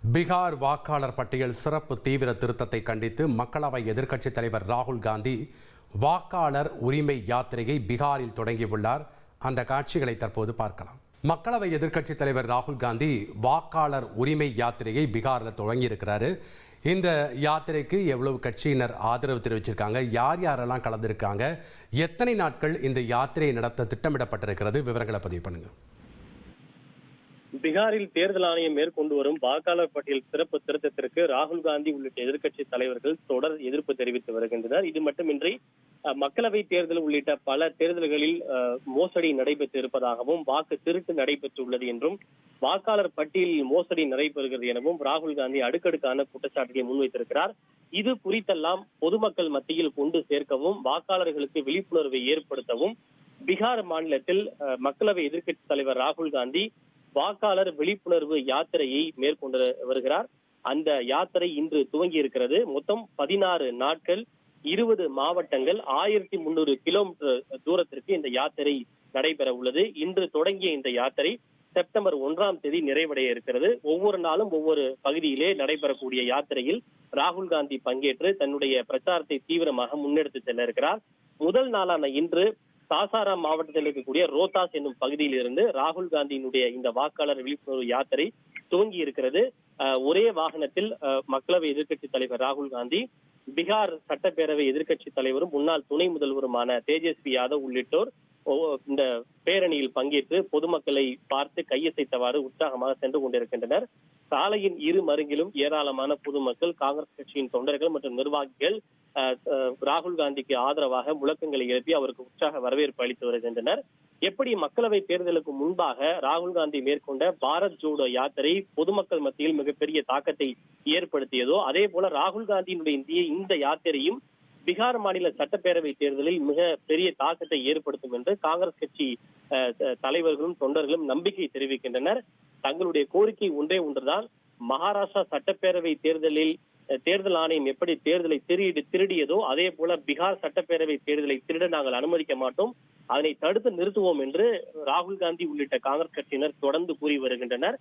பீகார் வாக்காளர் பட்டியல் சிறப்பு தீவிர திருத்தத்தை கண்டித்து மக்களவை எதிர்க்கட்சித் தலைவர் ராகுல் காந்தி வாக்காளர் உரிமை யாத்திரையை பீகாரில் தொடங்கியுள்ளார். அந்த காட்சிகளை தற்போது பார்க்கலாம். மக்களவை எதிர்க்கட்சித் தலைவர் ராகுல் காந்தி வாக்காளர் உரிமை யாத்திரையை பீகாரில் தொடங்கியிருக்கிறாரு. இந்த யாத்திரைக்கு எவ்வளவு கட்சியினர் ஆதரவு தெரிவிச்சிருக்காங்க, யார் யாரெல்லாம் கலந்துருக்காங்க, எத்தனை நாட்கள் இந்த யாத்திரையை நடத்த திட்டமிடப்பட்டிருக்கிறது, விவரங்களை பதிவு பண்ணுங்க. பீகாரில் தேர்தல் ஆணையம் மேற்கொண்டு வரும் வாக்காளர் பட்டியல் சிறப்பு திருத்தத்திற்கு ராகுல் காந்தி உள்ளிட்ட எதிர்க்கட்சி தலைவர்கள் தொடர் எதிர்ப்பு தெரிவித்து வருகின்றனர். இது மட்டுமின்றி மக்களவை தேர்தல் உள்ளிட்ட பல தேர்தல்களில் மோசடி நடைபெற்று இருப்பதாகவும், வாக்கு திருட்டு நடைபெற்றுள்ளது என்றும், வாக்காளர் பட்டியலில் மோசடி நடைபெறுகிறது எனவும் ராகுல் காந்தி அடுக்கடுக்கான குற்றச்சாட்டுகளை முன்வைத்திருக்கிறார். இது குறித்தெல்லாம் பொதுமக்கள் மத்தியில் கொண்டு சேர்க்கவும், வாக்காளர்களுக்கு விழிப்புணர்வை ஏற்படுத்தவும் பீகார் மாநிலத்தில் மக்களவை எதிர்க்கட்சி தலைவர் ராகுல் காந்தி வாக்காளர் விழிப்புணர்வு யாத்திரையை மேற்கொண்டு வருகிறார். அந்த யாத்திரை இன்று துவங்கி இருக்கிறது. மொத்தம் 16 நாட்கள், 20 மாவட்டங்கள், 1300 கிலோமீட்டர் தூரத்திற்கு இந்த யாத்திரை நடைபெற உள்ளது. இன்று தொடங்கிய இந்த யாத்திரை செப்டம்பர் 1ஆம் தேதி நிறைவடைய இருக்கிறது. ஒவ்வொரு நாளும் ஒவ்வொரு பகுதியிலே நடைபெறக்கூடிய யாத்திரையில் ராகுல் காந்தி பங்கேற்று தன்னுடைய பிரச்சாரத்தை தீவிரமாக முன்னெடுத்து செல்ல இருக்கிறார். முதல் நாளான இன்று சாசாராம் மாவட்டத்தில் இருக்கக்கூடிய ரோத்தாஸ் என்னும் பகுதியில் இருந்து ராகுல் காந்தியினுடைய இந்த வாக்காளர் விழிப்புணர்வு யாத்திரை துவங்கி இருக்கிறது. ஒரே வாகனத்தில் மக்களவை எதிர்க்கட்சி தலைவர் ராகுல் காந்தி, பீகார் சட்டப்பேரவை எதிர்க்கட்சி தலைவரும் முன்னாள் துணை முதல்வருமான தேஜஸ்வி யாதவ் உள்ளிட்டோர் இந்த பேரணியில் பங்கேற்று பொதுமக்களை பார்த்து கையசைத்தவாறு உற்சாகமாக சென்று கொண்டிருக்கின்றனர். சாலையின் இரு மருங்கிலும் ஏராளமான பொதுமக்கள், காங்கிரஸ் கட்சியின் தொண்டர்கள் மற்றும் நிர்வாகிகள் ராகுல் காந்திக்கு ஆதரவாக முழக்கங்களை எழுப்பி அவருக்கு உற்சாக வரவேற்பு அளித்து வருகின்றனர். எப்படி மக்களவை தேர்தலுக்கு முன்பாக ராகுல் காந்தி மேற்கொண்ட பாரத் ஜோடோ யாத்திரை பொதுமக்கள் மத்தியில் மிகப்பெரிய தாக்கத்தை ஏற்படுத்தியதோ, அதே போல ராகுல் காந்தியினுடைய இந்த யாத்திரையும் பீகார் மாநில சட்டப்பேரவை தேர்தலில் மிக பெரிய தாக்கத்தை ஏற்படுத்தும் என்று காங்கிரஸ் கட்சி தலைவர்களும் தொண்டர்களும் நம்பிக்கை தெரிவிக்கின்றனர். தங்களுடைய கோரிக்கை ஒன்றே ஒன்றுதான், மகாராஷ்டிரா சட்டப்பேரவை தேர்தலில் தேர்தல் ஆணையம் எப்படி தேர்தலை திருடியதோ அதே போல பீகார் சட்டப்பேரவை தேர்தலை திருட நாங்கள் அனுமதிக்க மாட்டோம், அதனை தடுத்து நிறுத்துவோம் என்று ராகுல் காந்தி உள்ளிட்ட காங்கிரஸ் கட்சியினர் தொடர்ந்து கூறி வருகின்றனர்.